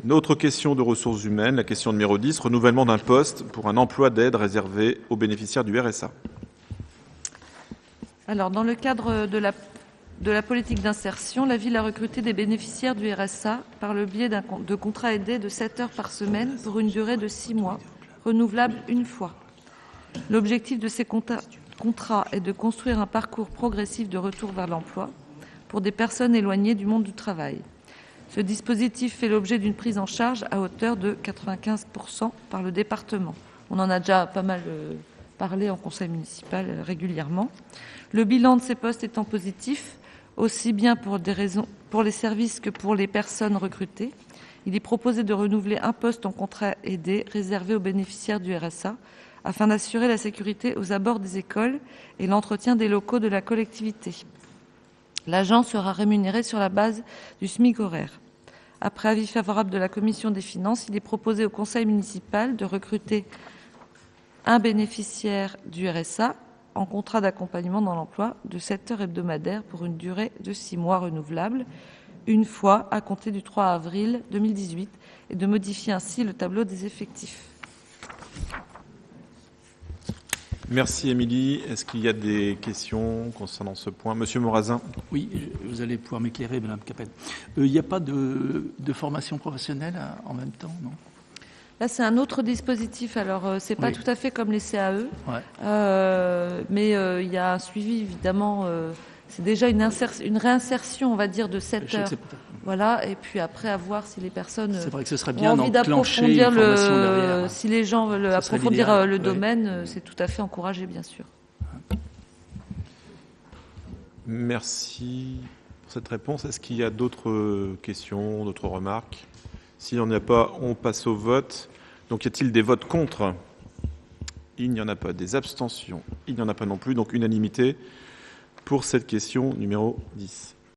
Une autre question de ressources humaines, la question numéro 10, renouvellement d'un poste pour un emploi d'aide réservé aux bénéficiaires du RSA. Alors, dans le cadre de la politique d'insertion, la ville a recruté des bénéficiaires du RSA par le biais de contrats aidés de 7 heures par semaine pour une durée de 6 mois, renouvelable une fois. L'objectif de ces contrats est de construire un parcours progressif de retour vers l'emploi pour des personnes éloignées du monde du travail. Ce dispositif fait l'objet d'une prise en charge à hauteur de 95% par le département. On en a déjà pas mal parlé en conseil municipal régulièrement. Le bilan de ces postes étant positif, aussi bien pour les services que pour les personnes recrutées, il est proposé de renouveler un poste en contrat aidé réservé aux bénéficiaires du RSA afin d'assurer la sécurité aux abords des écoles et l'entretien des locaux de la collectivité. L'agent sera rémunéré sur la base du SMIC horaire. Après avis favorable de la commission des finances, il est proposé au conseil municipal de recruter un bénéficiaire du RSA en contrat d'accompagnement dans l'emploi de 7 heures hebdomadaires pour une durée de 6 mois renouvelable, une fois à compter du 3 avril 2018, et de modifier ainsi le tableau des effectifs. Merci Émilie. Est-ce qu'il y a des questions concernant ce point? Monsieur Morazin. Oui, vous allez pouvoir m'éclairer, Madame Capel. Il n'y a pas de formation professionnelle en même temps, non? Là, c'est un autre dispositif. Alors, c'est pas tout à fait comme les CAE, mais il y a un suivi, évidemment. C'est déjà une réinsertion, on va dire, de 7 heures. Voilà, et puis après, à voir si les personnes c'est vrai que ce serait bien ont envie d'approfondir si les gens veulent approfondir le domaine, c'est tout à fait encouragé, bien sûr. Merci pour cette réponse. Est-ce qu'il y a d'autres questions, d'autres remarques? S'il n'y en a pas, on passe au vote. Donc, y a-t-il des votes contre? Il n'y en a pas. Des abstentions? Il n'y en a pas non plus. Donc, unanimité pour cette question numéro 10.